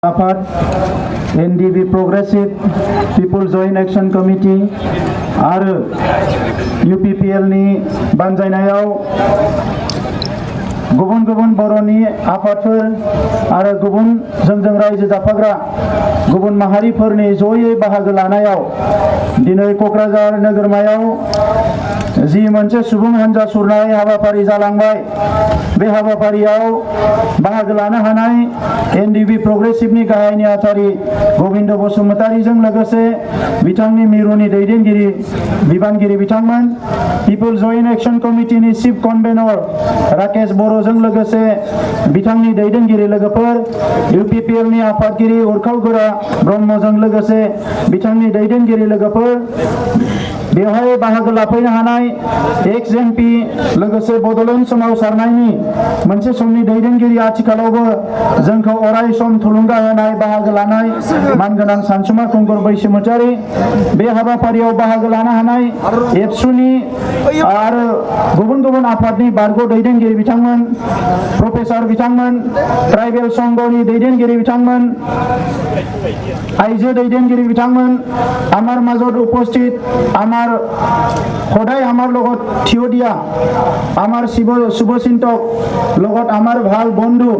आफाद एनडिबि प्रोग्रेसिव पिपल joint action committee आरो UPPL नि बानजायनायाव गुबुन गुबुन बर'नि आफादफोर आरो गुबुन जोंजों रायजो जाफाग्रा गुबुन माहारिफोरनि जयै बाहागो लानायाव दिनै क'क्राझार नोगोरमायाव जि मोनसे सुबुं हानजा सुरनाय हाबाफारि जालांबाय बे हाबाफारियाव बाहागो लानो हानाय एनडिबि प्रोग्रेसिवनि गाहाय नेहाथारि गबिन्द बसुमतारीजों लोगोसे बिथांनि मिरुनि दैदेनगिरि बिबानगिरि बिथांमोन पिपल joint action कमिटिनि chief convenor Rakesh बर'जों लोगोसे बिथांनि दैदेनगिरि लोगोफोर UPPL नि आफादगिरि उरखाव गोरा ब्रह्मजों लोगोसे बिथांनि दैदेनगिरि लोगोफोर बेवहाय बाहागो लाफैनो हानाय एक्स MP लोगोसे बड'लेण्ड सोमावसारनायनि मोनसे समनि दैदेनगिरि आथिखालावबो जोंखौ अराय सम थुलुंगा होनाय बाहागो लानाय मानगोनां सानसुमा खुंगुर बैसोमुतियारि बे हाबाफारियाव बाहागो लानो हानाय एबसुनि आरो गुबुन गुबुन आफादनि बारग' दैदेनगिरि बिथांमोन प्रफेसर बिथांमोन ट्राइबेल संघनि दैदेनगिरि बिथांमोन आइजो दैदेनगिरि बिथांमोन आमार माजत उपस्थित आमार সদায় আমার লগত থিয় দিয়া আমার শুভচিন্তক লগত আমার ভাল বন্ধু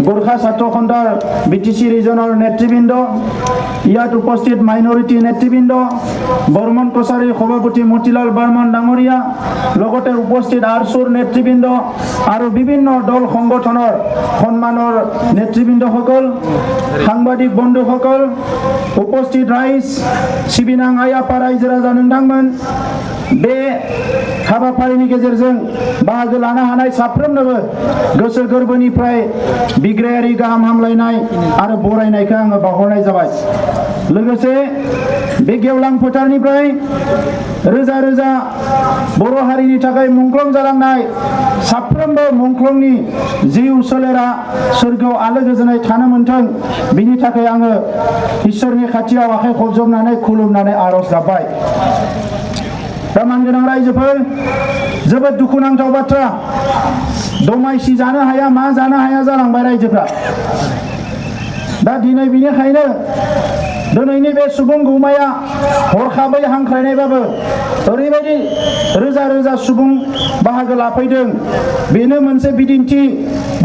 গোর্খা ছাত্ৰ সন্থাৰ BTC ৰিজনৰ নেতৃবৃন্দ ইয়াত উপস্থিত মাইনৰিটি নেতৃবৃন্দ বৰ্মন কছাৰীৰ সভাপতি মতিলাল বৰ্মন ডাঙৰীয়া লগতে উপস্থিত আৰচুৰ নেতৃবৃন্দ আৰু বিভিন্ন দল সংগঠনৰ সন্মানৰ নেতৃবৃন্দসকল সাংবাদিক বন্ধুসকল উপস্থিত ৰাইজ सिबिनां आइ आफा रायजो राजा नोंथांमोन बे हाबाफारिनि गेजेरजों बाहागो लानो हानाय साफ्रोमनोबो गोसो गोरबोनिफ्राय बिग्रायारि गाहाम हामलायनाय आरो बरायनायखौ आङो बावहरनाय जाबाय लोगोसे बे गेवलां फोथारनिफ्राय रोजा रोजा बर' हारिनि थाखाय मुंख्लं जालांनाय साफ्रोमबो मुंख्लंनि जिउ सोलेरा सोरगोआव आलो गोजोनै थानो मोनथों बिनि थाखाय आङो इसोरनि खाथियाव आखाइ खबजबनानै खुलुमनानै आरज गाबबाय दा मानगोनां रायजोफोर जोबोद दुखुनांथाव बाथ्रा दमायसि जानो हाया मा जानो हाया जालांबाय रायजोफ्रा दा दिनै बिनिखायनो दिनैनि बे सुबुं गौमाया हरखाबै हांख्रायनायबाबो ओरैबायदि रोजा रोजा सुबुं बाहागो लाफैदों बेनो मोनसे बिदिन्थि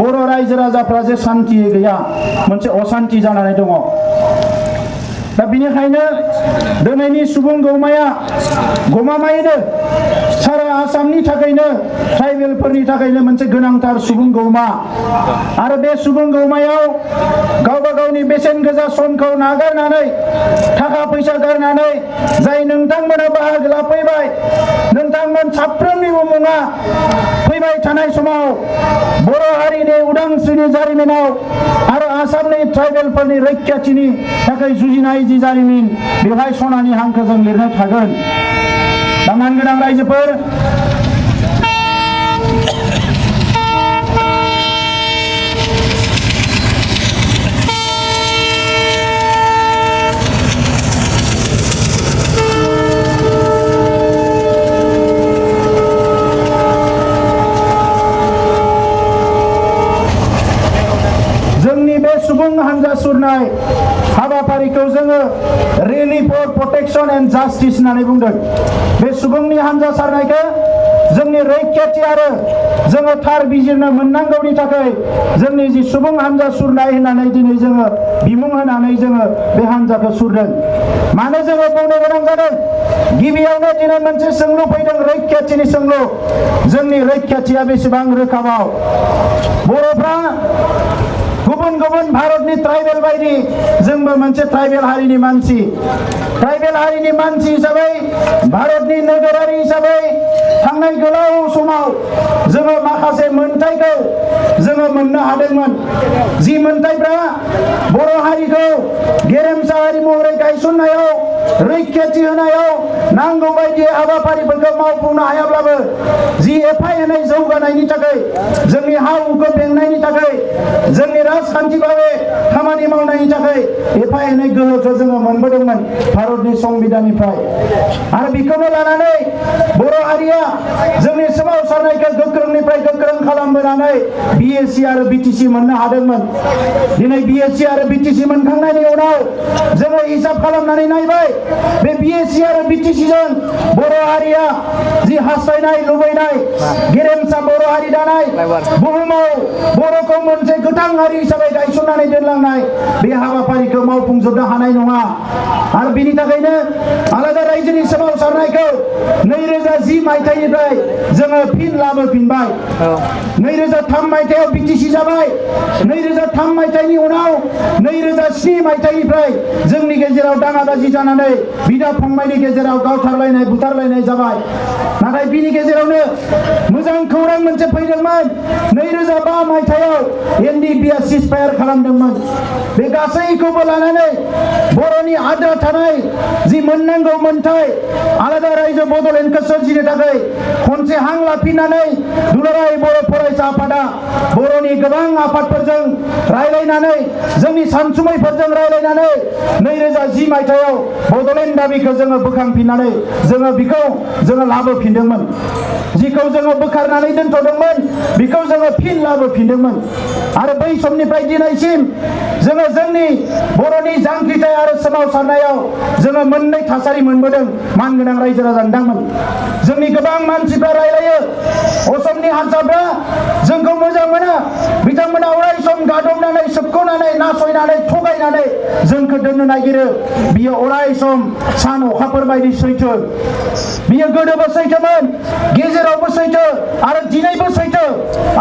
बर' रायजो राजाफ्रा जे सान्थि गैया मोनसे असान्थि जानानै दङ दा बिनिखायनो दिनैनि सुबुं गौमाया गमामायैनो सारा आसामनि थाखायनो ट्राइबेलफोरनि थाखायनो मोनसे गोनांथार सुबुं गौमा आरो बे सुबुं गौमायाव गावबा गावनि बेसेन गोसा समखौ नागारनानै थाखा फैसा गारनानै जाय नोंथांमोना बाहागो लाफैबाय नोंथांमोन साफ्रोमनिबो मुङा फैबाय थानाय समाव बर' हारिनि उदांस्रिनि जारिमिनाव आरो आसामनि ट्राइबेलफोरनि रैखाथिनि थाखाय जुजिनाय जि जारिमिन बेवहाय सनानि हांखोजों लिरनाय थागोन दा मानगोनां रायजोफोर जोंनि बे सुबुं हानजा सुरनाय हाबाफारिखौ जोङो रेली फर प्रटेक्शन एन्ड जास्टिस होननानै बुंदों बे सुबुंनि हानजा सारनायखौ जोंनि रैखाथि आरो जोङो थार बिजिरनो मोननांगौनि थाखाय जोंनि जि सुबुं हानजा सुरनाय होननानै दिनै जोङो बिमुं होनानै जोङो बे हानजाखौ सुरदों मानो जोङो बुंनो गोनां जादों गिबियावनो दिनै मोनसे सोंलु फैदों रैखाथिनि सोंलु जोंनि रैखाथिया बेसेबां रोखाबाव बर'फ्रा गुबुन गुबुन भारतनि ट्राइबेल बायदि जोंबो मोनसे ट्राइबेल हारिनि मानसि हिसाबै भारतनि नोगोरारि हिसाबै थांनाय गोलाव समाव जोङो माखासे मोनथायखौ जोङो मोननो हादोंमोन जि मोनथायफ्रा बर' हारिखौ गेरेमसा हारि महरै गायसननायाव रैखाथि होनायाव नांगौ बायदि हाबाफारिफोरखौ मावफुंनो हायाब्लाबो जि एफा एनै जौगानायनि थाखाय जोंनि हा हुखौ बेंनायनि थाखाय जोंनि राजखान्थि भाबै खामानि मावनायनि थाखाय हिसाबै एफा एनै गोहोखौ जोङो मोनबोदोंमोन भारतनि संबिधाननिफ्राय आरो बेखौनो लानानै बर' हारिया जोंनि सोमावसारनायखौ गोख्रोंनिफ्राय गोख्रों खालामबोनानै BSc आरो BTC मोननो हादोंमोन। दिनै BSc आरो BTC मोनखांनायनि उनाव जोङो हिसाब खालामनानै नायबाय बे BSc आरो BTC जों बर' हारिया जि हास्थायनाय लुबैनाय गेरेमसा बर' हारि दानाय बुहुमाव बर'खौ मोनसे गोथां हारि हिसाबै गायसननानै दोनलांनाय बे हाबाफारिखौ मावफुंजोबनो हानाय नङा आरो बेनि थाखायनो आलादा रायजोनि सोमावसारनायखौ 2010 मायथाइनिफ्राय जोङो फिन लाबोफिनबाय। 2003 मायथाइयाव BTC जाबाय। 2003 मायथाइनि उनाव 2007 मायथाइनिफ्राय जोंनि गेजेराव दाङाबाजि जानानै बिदा फंबायनि गेजेराव गावथारलायनाय बुथारलायनाय जाबाय। नाथाय बिनि गेजेरावनो मोजां खौरां मोनसे फैदोंमोन। 2005 मायथाइयाव NDP-आ सिजफायार खालामदोंमोन। बे गासैखौबो लानानै बर'नि आद्रा थानाय जि मोननांगौ मोनथाय आलादा रायजो बड'लेण्डखौ सोरजिनो थाखाय खनसे हां लाफिननानै दुलाराय बर' फरायसा आफादा बर'नि गोबां आफादफोरजों रायलायनानै जोंनि सानसुमैफोरजों रायलायनानै 2010 मायथाइयाव बड'लेण्ड दाबिखौ जोङो बोखांफिननानै जोङो लाबोफिनदोंमोन। जिखौ जोङो बोखारनानै दोनथ'दोंमोन बेखौ जोङो फिन लाबोफिनदोंमोन आरो बै समनिफ्राय दिनैसिम जोङो जोंनि बर'नि जांख्रिथाय आरो सोमावसारनायाव जोङो मोननै थासारि मोनबोदों। मानगोनां रायजो राजा नोंथांमोन, जोंनि गोबां मानसिफ्रा रायलायो असमनि हारसाफ्रा जोंखौ मोजां मोना, बिथांमोना अराय सम गादबनानै सोबख'नानै नासयनानै थगायनानै जोंखौ दोननो नागिरो। बियो अराय सम सान अखाफोर बायदि सैथो। बियो गोदोबो सैथोमोन, गेजेरावबो सैथो आरो दिनैबो सैथो।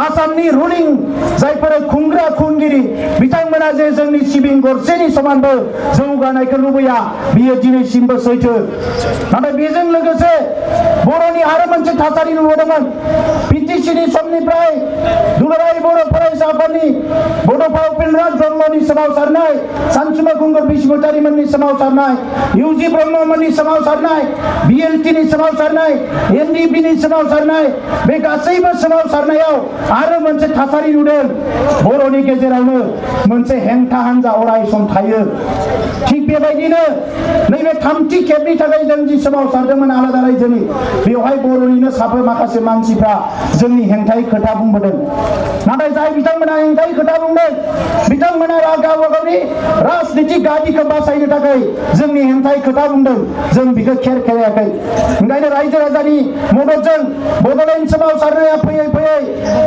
आसामनि रुलिं जायफोर खुंग्रा खुंगिरि बिथांमोना जे जोंनि सिबिं गरसेनि समानबो जौगानायखौ लुबैया बियो दिनैसिमबो सैथो। नाथाय बेजों लोगोसे बर'नि आरो मोनसे थासारि नुबोदोंमोन। BTC-नि समनिफ्राय दुलाराय बर' फरायसाफोरनि बड'फा उपेन्द्रनाथ ब्रह्मनि सोमावसारनाय, सानसुमा खुंगुर बसुमतारीमोननि सोमावसारनाय, UG ब्रह्ममोननि सोमावसारनाय, BLT-नि सोमावसारनाय, NDP-नि सोमावसारनाय, बे गासैबो सोमावसारनायाव आरो मोनसे थासारि नुदों। बर'नि गेजेरावनो मोनसे हेंथा हान्जा अराय सम थायो। थिग बेबायदिनो नैबे थामथि खेबनि थाखाय जों जि सोमावसारदोंमोन आलादा रायजोनि, बेवहाय बर'निनो साफा माखासे मानसिफ्रा जोंनि हेंथायै खोथा बुंबोदों। नाथाय जाय बिथांमोना हेंथायै खोथा बुंदों बिथांमोना गावबा गावनि राजनितिक गादिखौ बासायनो थाखाय जोंनि हेंथायै खोथा बुंदों। जों बेखौ खेर खेरायाखै। ओंखायनो रायजो राजानि मददजों बड'लेण्ड सोमावसारनाया फैयै फैयै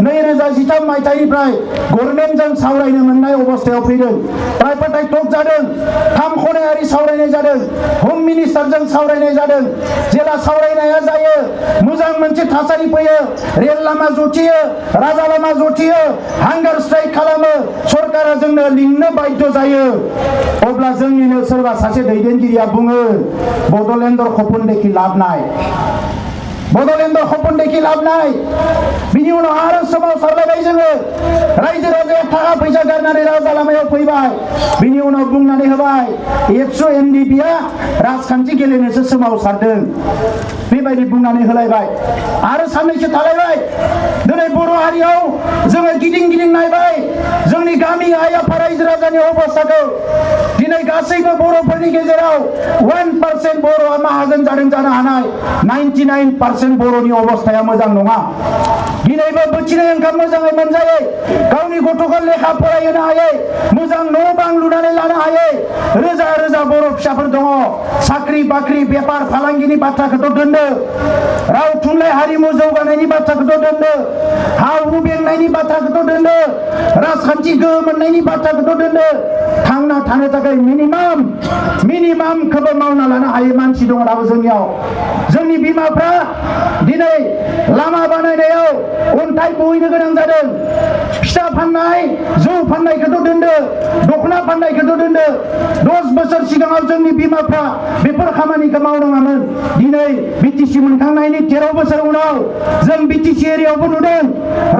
2013 मायथाइनिफ्राय गभर्नमेन्टजों सावरायनो मोननाय अबस्थायाव फैदों। ट्राइपार्टाइट टक जादों, 3 खनायारि सावरायनाय जादों, हम मिनिस्टारजों सावरायनाय जादों। जेला सावरायनाया जायो, मोजां मोनसे थासारि फैयो, रेल लामा जथियो, राजा लामा जथियो, हांगार स्ट्राइक खालामो, सरकारा जोंनो लिंनो बाध्य जायो। अब्ला जोंनिनो सोरबा सासे दैदेनगिरिया बुङो बड'लेण्डर खपन देखि लाभ नाय, बड'लेण्डर खपन देखि लाभ नाय। बिनि उनाव आरो सोमावसारलायबाय जोङो। रायजो राजाया थाखा फैसा गारनानै राजा लामायाव फैबाय। बिनि उनाव बुंनानै होबाय एबसु NDP-आ राजखान्थि गेलेनोसो सोमावसारदों। बेबायदि बुंनानै होलायबाय आरो साननैसो थालायबाय। दिनै बर' हारियाव जोङो गिदिं गिदिं नायबाय जोंनि गामि आइ आफा रायजो राजानि अबस्थाखौ। दिनै गासैबो बर'फोरनि गेजेराव 1% बर'आ माहाजोन जादों जानो हानाय, 99% बर'नि अबस्थाया मोजां नङा। दिनैबो बोथिनै ओंखाम मोजाङै मोनजायै, गावनि गथ'खौ लेखा फरायहोनो हायै, मोजां न' बां लुनानै लानो हायै रोजा रोजा बर' फिसाफोर दङ। साख्रि बाख्रि बेफार फालांगिनि बाथ्राखौथ' दोनदो, राव थुनलाइ हारिमु जौगानायनि बाथ्राखौथ' दोनदो, हा हु बेंनायनि बाथ्राखौथ' दोनदो, राजखान्थि गोहो मोननायनि बाथ्राखौथ' दोनदो। थांना थानो थाखाय मिनिमामखौबो मावना लानो हायै मानसि दङ दाबो जोंनियाव। जोंनि बिमाफ्रा दिनै लामा बानायनायाव अन्थाइ बोहैनो गोनां जादों। फिथा फाननाय, जौ फाननायखौथ' दोनदो, दखना फाननायखौथ' दोनदो। 10 बोसोर सिगाङाव जोंनि बिमाफ्रा बेफोर खामानिखौ मावनाङामोन। दिनै BTC मोनखांनायनि 13 बोसोर उनाव जों BTC एरियायावबो नुदों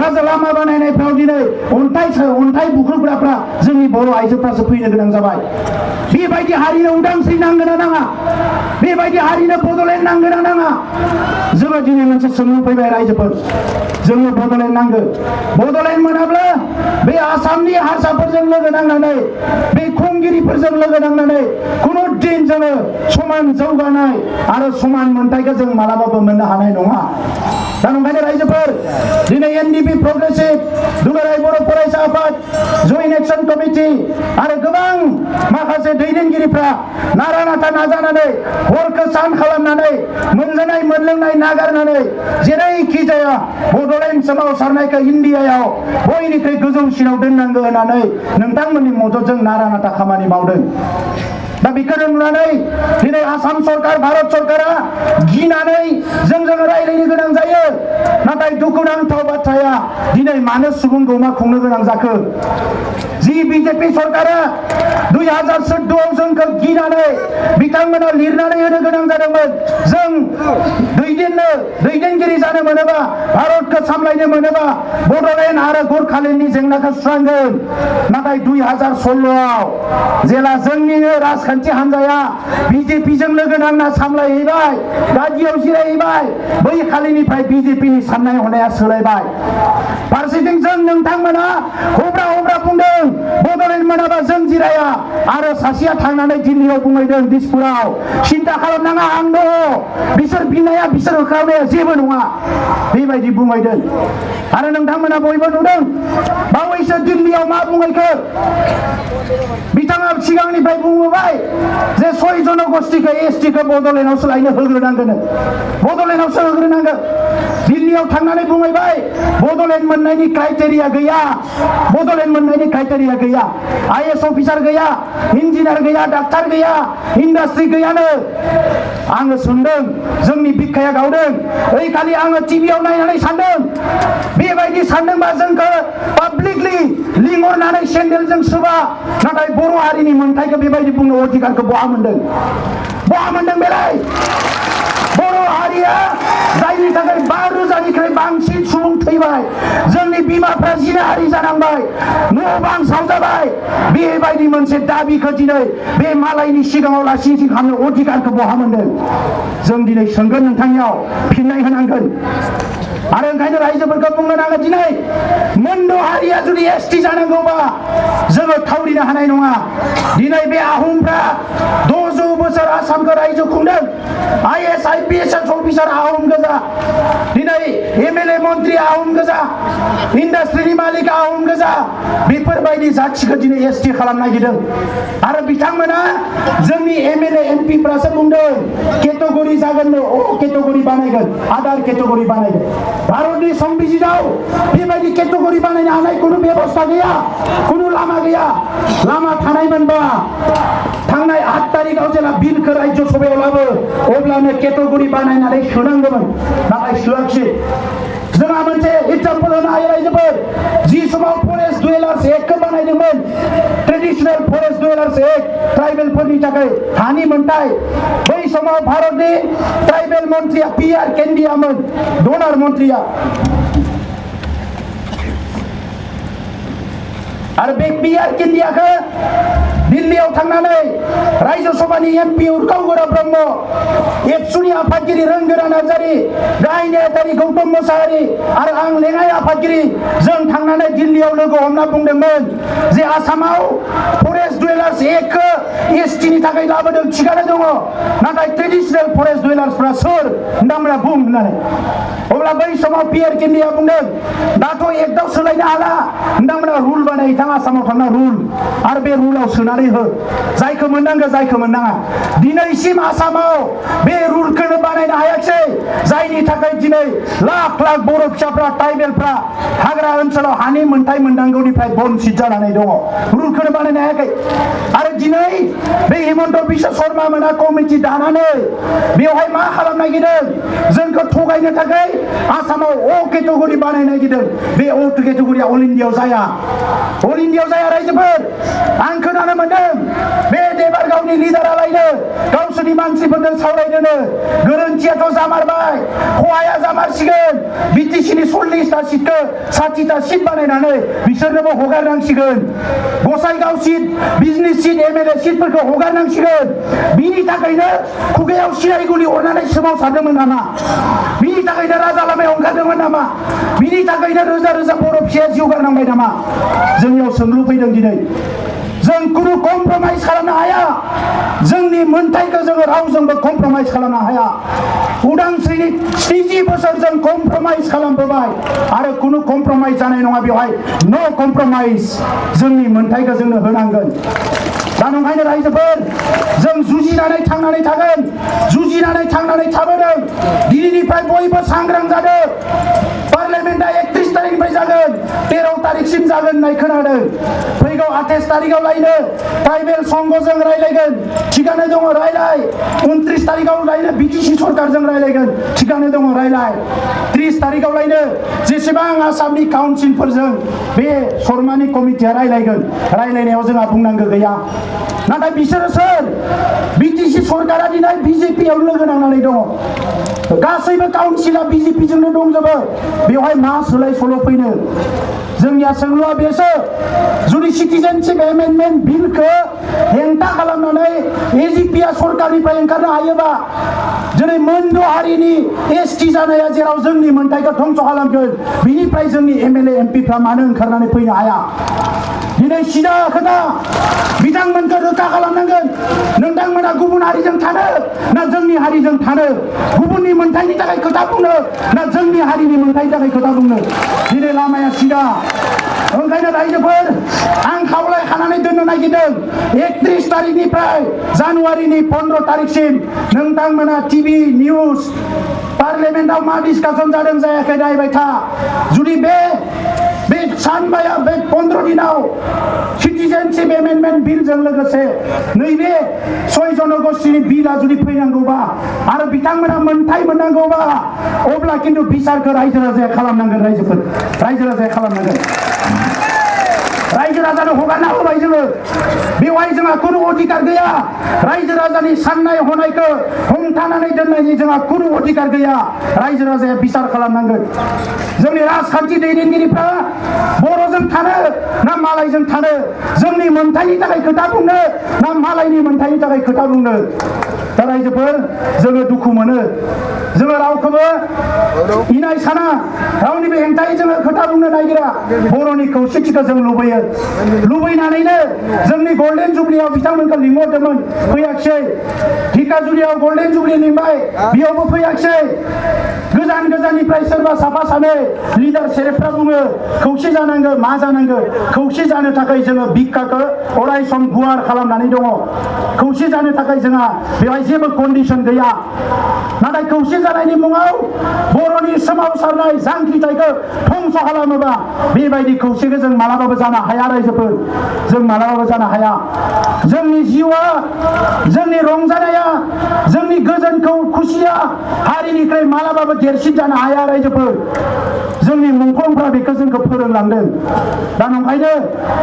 राजा लामा बानायनायफ्राव दिनै अन्थाइ बुख्रुबग्राफ्रा जोंनि बर' आइजोफ्रासो फैनो गोनां जाबाय। बेबायदि हारिनो उदांस्रि नांगोन ना नाङा? बेबायदि हारिनो बड'लेण्ड नांगोन ना नाङा? जोङो दिनै मोनसे सोंलु फैबाय रायजोफोर, जोंनो बड'लेण्ड नांगौ। बड'लेण्ड मोनाब्ला बे आसामनि हारसाफोरजों लोगो नांनानै बे खुंगिरिफोरा बेफोरजों लोगो नांनानै खुनु दिन जोङो समान जौगानाय आरो समान मोनथायखौ जों मालाबाबो मोननो हानाय नङा। दा ओंखायनो रायजोफोर दिनै एनडिपि प्रग्रेसिभ दुलाराय बर' फरायसा आफाद जयेन्ट एक्सन कमिटि आरो गोबां माखासे दैदेनगिरिफ्रा नारा नाथा नाजानानै हरखौ सान खालामनानै मोनजानाय मोनलोंनाय नागारनानै जेरैखि जाया बड'लेण्ड सोमावसारनायखौ इन्डियायाव बयनिख्रुइ गोजौसिनाव दोननांगौ होननानै नोंथांमोननि मददजों नारा नाथा खामानि मावदों। दा बेखौनो नुनानै दिनै आसाम सरकार भारत सरकारा गिनानै जोंजों रायलायनो गोनां जायो। नाथाय दुखुनांथाव बाथ्राया दिनै मानो सुबुं गौमा खुंनो गोनां जाखो? जि बिजेपि सरकारा 2014 जोंखौ गिनानै बिथांमोना लिरनानै होनो गोनां जादोंमोन जों दैदेनगिरि जानो मोनोबा भारतखौ सामलायनो मोनोबा बड'लेण्ड आरो गोरखालेण्डनि जेंनाखौ सुस्रांगोन। नाथाय 2016आव जेला जोंनिनो राजखान्थि हान्जाया बिजेपिजों लोगो नांना सामलायहैबाय गादियाव जिरायहैबाय बै खालिनिफ्राय बिजेपिनि साननाय हनाया सोलायबाय। फारसेथिं जों नोंथांमोना हब्रा बुंदों बड'लेण्ड मोनाबा जों जिराया आरो सासेया थांनानै दिल्लीयाव बुंहैदों दिसपुराव सिन्था खालामनाङा आं दङ बिसोर बिनाया बिसोर होखारनाया जेबो नङा बेबायदि बुंहैदों। आरो नोंथांमोना बयबो नुदों बावैसो दिल्लीयाव मा बुंहैखो बिथाङा सिगांनिफ्राय बुंबोबाय जे 6 जनगोष्ठीखौ एसटिखौ बड'लेण्डआवसो लायनो होग्रोनांगोन बड'लेण्डआवसो होग्रोनांगोन। दिल्लीयाव थांनानै बुंहैबाय बड'लेण्ड मोननायनि क्राइटेरिया गैया बड'लेण्ड मोननायनि क्राइटेरिया गैया आईएएस अफिसार गैया इन्जिनियार गैया डाक्टार गैया इन्डास्ट्रि गैयानो। आङो सोंदों जोंनि बिखाया गावदों ओइ खालि आङो टिभियाव नायनानै सानदों बेबायदि सानदोंबा जोंखौ पाब्लिकलि लिंहरनानै सेन्देलजों सोबा नाथाय बर' हारिनि मोनथायखौ बेबायदि बुंनो अधिकारखौ बहा मोनदों बेलाय? बर' हारिया जायनि थाखाय 5,000निख्रुइ बांसिन सुबुं थैबाय जोंनि बिमाफ्रा जिनाहारि जानांबाय न' बां सावजाबाय बेबायदि मोनसे दाबिखौ दिनै बे मालायनि सिगाङाव लासिंसिं खालामनो अधिकारखौ बहा मोनदों? जों दिनै सोंगोन नोंथांनियाव फिननाय होनांगोन। आरो ओंखायनो रायजोफोरखौ बुंनो नाङो दिनै मोनद' हारिया जुदि एसटि जानांगौबा जोङो थावरिनो हानाय नङा। दिनै बे आहमफ्रा 600 बोसोर आसामखौ रायजो खुंदों आईएएस आईपीएस अफिसार आहम गोजा दिनै एमएलए मन्त्रि आहम गोजा इन्डास्ट्रिनि मालिक आहम गोजा बेफोरबायदि जाथिखौ दिनै एसटि खालामनो नागिरदों। आरो बिथांमोना जोंनि एमएलए एमपिफ्रासो बुंदों केटेगरि जागोननो केटेगरि बानायगोन आदार केटेगरि बानायगोन। भारतनि संबिजिताव बेबायदि केटेगरि बानायनो हानाय खुनु बेबस्था गैया खुनु लामा गैया। लामा थानायमोनबा थांनाय 8 तारिखआव जेला बिलखौ राज्य सभायाव लाबो अब्लानो केटेगरि बानायनानै सोनांगौमोन नाथाय सोआखिसै। जोंहा मोनसे एग्जाम्पल होनो हायो रायजोफोर जि समाव फरेस्ट डुवेलार्स एक्टखौ बानायदोंमोन ट्रेडिशनेल फरेस्ट डुवेलार्स एक्ट ट्राइबेलफोरनि थाखाय हानि मोनथाय बै समाव भारतनि ट्राइबेल मन्त्रिया PR केन्डियामोन डनार मन्त्रिया। आरो बे PR केन्डियाखौ दिल्लीयाव थांनानै राज्य सभानि एमपि उर्खावगोरा ब्रह्म एबसुनि आफादगिरि रोंगोरा नार्जारि गाहाय नेहाथारि गौतम मोसाहारि आरो आं लेङाइ आफादगिरि जों थांनानै दिल्लीयाव लोगो हमना बुंदोंमोन जे आसामाव फरेस्ट डुवेलार्स एक्टखौ एसटिनि थाखाय लाबोदों थिगानो दङ नाथाय ट्रेडिशनेल फरेस्ट डुवेलार्सफ्रा सोर नोंथांमोना बुं होननानै। अब्ला बै समाव PR केन्डिया बुंदों दाथ' एक्टआव सोलायनो हाला नोंथांमोना रुल बानाय बिथां आसामाव थांना रुल आरो बे रुलाव सोनानै हो जायखौ मोननांगौ जायखौ मोननाङा। दिनैसिम आसामाव बे रुलखौनो बानायनो हायाखै जायनि थाखाय दिनै लाख लाख बर' फिसाफ्रा ट्राइबेलफ्रा हाग्रा ओनसोलाव हानि मोनथाय मोननांगौनिफ्राय बनसित जानानै दङ रुलखौनो बानायनो हायाखै। आरो दिनै बे हिमन्त बिश्व शर्मा मोना कमिटि दानानै बेवहाय मा खालामनो नागिरदों जोंखौ थगायनो थाखाय आसामाव अ केटेगरि बानायनो नागिरदों। बे अ केटेगरिया अल इन्डियायाव जाया रायजोफोर। आं खोनानो मोनदों बे देबारगावनि लिडारालायनो गावसोरनि मानसिफोरजों सावरायदोंनो गोरोन्थियाथ' जामारबाय खहाया जामारसिगोन बिटिसिनि 40टा सिटखौ 60टा सिट बानायनानै बिसोरनोबो हगारनांसिगोन गसाइगाव सिट बिजनेस सिट एमएलए सिटफोरखौ हगारनांसिगोन। बिनि थाखायनो खुगायाव सिराय गुलि अरनानै सोमावसारदोंमोन नामा? बिनि थाखायनो राजा लामायाव ओंखारदोंमोन नामा? बिनि थाखायनो रोजा रोजा बर' फिसाया जिउ गारनांबाय नामा? जोंनियाव सोंलु फैदों दिनै जों खुनु कमप्रमाइज खालामनो मोनथायखौ जोङो रावजोंबो कमप्रमाइज खालामनो हाया। उदांस्रिनि 30 बोसोर जों कमप्रमाइज खालामबोबाय आरो खुनु कमप्रमाइज जानाय नङा। बेवहाय नो कमप्रमाइज। जोंनि मोनथायखौ जोंनो होनांगोन। दा नंखायनो रायजोफोर जों जुजिनानै थांनानै थागोन, जुजिनानै थांनानै थाबोदों। दिनैनिफ्राय बयबो सांग्रां जादों। पार्लियामेन्टआ 31 तारिखनिफ्राय जागोन, 13 तारिखसिम जागोन होननाय खोनादों। फैगौ 28 तारिखआव लायनो ट्राइबेल संघजों रायलायगोन, थिगानो दङ रायलाय। 29 तारिखआव लायनो बिटिसि सरकारजों रायलायगोन, थिगानो दङ रायलाय। 30 तारिखआव लायनो जेसेबां आसामनि काउन्सिलफोरजों बे शर्मानि कमिटिया रायलायगोन। रायलायनायाव जोंहा बुंनांगौ गैया। नाथाय बिसोरो सोर? बिटिसि सरकारा दिनै बिजेपियाव लोगो नांनानै दङ। गासैबो काउन्सिला बिजेपिजोंनो दंजोबो। बेवहाय मा सोलाय सोल' फैनो? जोंनिया सोंलुआ बेसो, जुदि सिटिजेनशिप एमेन्डमेन्ट बिलखौ हेंथा खालामनानै एजिपिया सरकारनिफ्राय ओंखारनो हायोबा दिनै मोनद' हारिनि एसटि जानाया जेराव जोंनि मोनथायखौ धंस खालामगोन, बिनिफ्राय जोंनि एमएलए एमपिफ्रा मानो ओंखारनानै फैनो हाया? दिनै सिदा खोथा बिथांमोनखौ रोखा खालामनांगोन। नोंथांमोना गुबुन हारिजों थानो ना जोंनि हारिजों थानो? गुबुननि मोनथायनि थाखाय खोथा बुंनो ना जोंनि हारिनि मोनथायनि थाखाय खोथा बुंनो? दिनै लामाया सिदा। ओंखायनो रायजोफोर आं खावलायखानानै दोननो नागिरदों, 31 तारिखनिफ्राय जानुवारिनि 15 तारिखसिम नोंथांमोना टिभि निउज पार्लियामेन्टआव मा डिसकासन जादों जायाखै नायबाय था। जुदि बे सानबाया बे 15 दिनाव सिटिजेनशिप एमेन्डमेन्ट बिलजों लोगोसे नैबे 6 जनगोष्ठीनि बिलआ जुदि फैनांगौबा आरो बिथांमोना मोनथाय मोननांगौबा अब्ला खिन्थु बिसारखौ रायजो राजाया खालामनांगोन। रायजोफोर रायजो राजाया खालामनांगोन। रायजो राजानो हगारना होबाय जोङो। बेवहाय जोंहा खुनु अधिकार गैया। रायजो राजानि साननाय हनायखौ हमथानानै दोननायनि जोंहा खुनु अधिकार गैया। रायजो राजाया बिसार खालामनांगोन। जोंनि राजखान्थि दैदेनगिरिफ्रा बर'जों थानो ना मालायजों थानो? जोंनि मोनथायनि थाखाय खोथा बुंनो ना मालायनि मोनथायनि थाखाय खोथा बुंनो? दा रायजोफोर जोङो दुखु मोनो। जोङो रावखौबो इनाय साना, रावनिबो हेंथायै जोङो खोथा बुंनो नागिरा। बर'नि खौसेथिखौ जों लुबैयो। लुबैनानैनो जोंनि गल्डेन जुबलियाव बिथांमोनखौ लिंहरदोंमोन, फैयाखिसै। धिकाजुलियाव गल्डेन जुबलि लिंबाय, बेयावबो फैयाखिसै। गोजान गोजाननिफ्राय सोरबा साफा सानै लिडार सेरेबफ्रा बुङो खौसे जानांगौ, मा जानांगौ? खौसे जानो थाखाय जोङो बिखाखौ अराय सम गुवार खालामनानै दङ। खौसे जानो थाखाय जोंहा बेवहाय जेबो कन्डिसन गैया। नाथाय खौसे जानायनि मुङाव बर'नि सोमावसारनाय जांख्रिथायखौ धंस खालामोबा बेबायदि खौसेखौ जों मालाबाबो जानो हाया। रायजोफोर जों मालाबाबो जानो हाया। जोंनि जिउआ, जोंनि रंजानाया, जोंनि गोजोनखौ खुसिया हारिनिफ्राय मालाबाबो देरसिन जानो हाया। रायजोफोर जोंनि मुंख्लंफ्रा बेखौ जोंखौ फोरोंलांदों। दा नंखायनो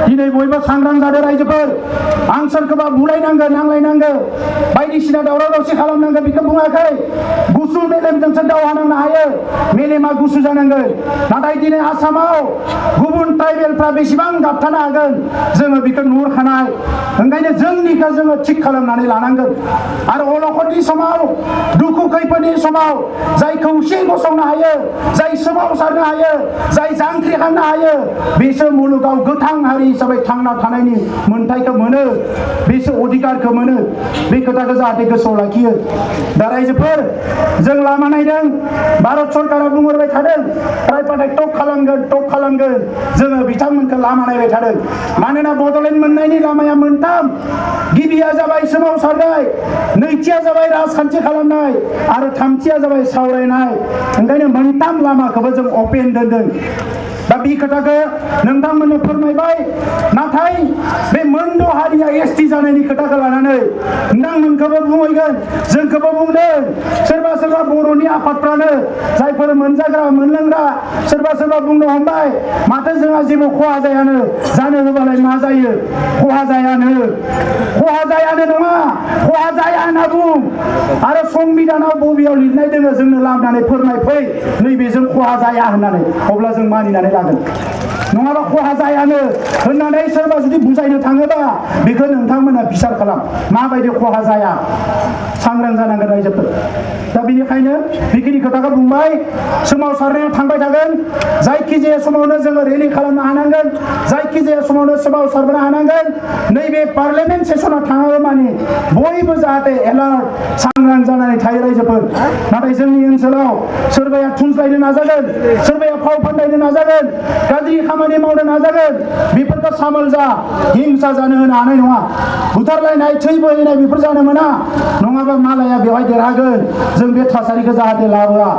दिनै बयबो सांग्रां जादों। रायजोफोर आं सोरखौबा बुलायनांगौ, नांलायनांगौ, बायदिसिना दावराव दावसि खालामनांगौ बेखौ बुङाखै। गुसु मेलेमजोंसो दावहा नांनो हायो। मेलेमा गुसु जानांगोन। नाथाय दिनै आसामाव गुबुन ट्राइबेलफ्रा बेसेबां गाबथानो हागोन जोङो बेखौ नुहुरखानाय। ओंखायनो जोंनिखौ जोङो थिग खालामनानै लानांगोन। आरो अलखदनि समाव, दुखु खैफोदनि समाव जाय खौसे गसंनो हायो, जाय सोमावसारनो हायो, जाय जांख्रिखांनो हायो, बेसो मुलुगाव गोथां हारि हिसाबै थांना थानायनि मोनथायखौ मोनो, बेसो अधिकारखौ मोनो। बे खोथाखौ जाहाथे गोसोआव लाखियो। दा रायजोफोर जों लामा नायदों। भारत सरकारा बुंहरबाय थादों ट्राइपार्टाइट टक खालामगोन, टक खालामगोन। जोङो बिथांमोनखौ लामा नायबाय थादों। मानोना बड'लेण्ड मोननायनि लामाया मोनथाम। गिबिया जाबाय सोमावसारनाय, नैथिया जाबाय राजखान्थि खालामनाय आरो थामथिया जाबाय सावरायनाय। ओंखायनो मोनथाम लामाखौबो जों अपेन दोनदों। दा बे खोथाखौ नोंथांमोननो फोरमायबाय। नाथाय बे मोनद' हारिया एसटि जानायनि खोथाखौ लानानै नोंथांमोनखौबो बुंहैगोन, जोंखौबो बुंदों। सोरबा सोरबा बर'नि आफादफ्रानो जायफोर मोनजाग्रा मोनलोंग्रा सोरबा सोरबा बुंनो हमबाय माथो जोंहा जेबो खहा जायानो, जानो होबालाय मा जायो? खहा जायानो, खहा जायानो नङा, खहा जाया होनना बुं। आरो संबिधानाव बबेयाव लिरनाय दोङो जोंनो लाबोनानै फोरमायफै नैबेजों खहा जाया होननानै, अब्ला जों मानिनानै लागोन नङाबा खहा जायानो होननानै सोरबा जुदि बुजायनो थाङोबा बेखौ नोंथांमोना बिसार खालाम माबायदि खहा जाया सांग्रां जानांगोन रायजोफोर दा बेनिखायनो बेखिनि खोथाखौ बुंबाय सोमावसारनाया थांबाय थागोन जायखिजाया समावनो जोङो रेलि खालामनो हानांगोन जायखिजाया समावनो सोमावसारनो हानांगोन नैबे पार्लियामेन्ट सेसना थाङागौ माने बयबो जाहाथे एलार्ट सांग्रां जानानै थायो रायजोफोर नाथाय जोंनि ओनसोलाव सोरबाया थुनज्लायनो नाजागोन सोरबाया फाव फान्दायनो नाजागोन गाज्रि खामानि मावनो नाजागोन बेफोरखौ सामोल जा हिंसा जानो होनो हानाय नङा बुथारलायनाय थै बोहैनाय बेफोर जानो मोना नङाबा मालाया बेवहाय देरहागोन जों बे थासारिखौ जाहाथे लाबोआ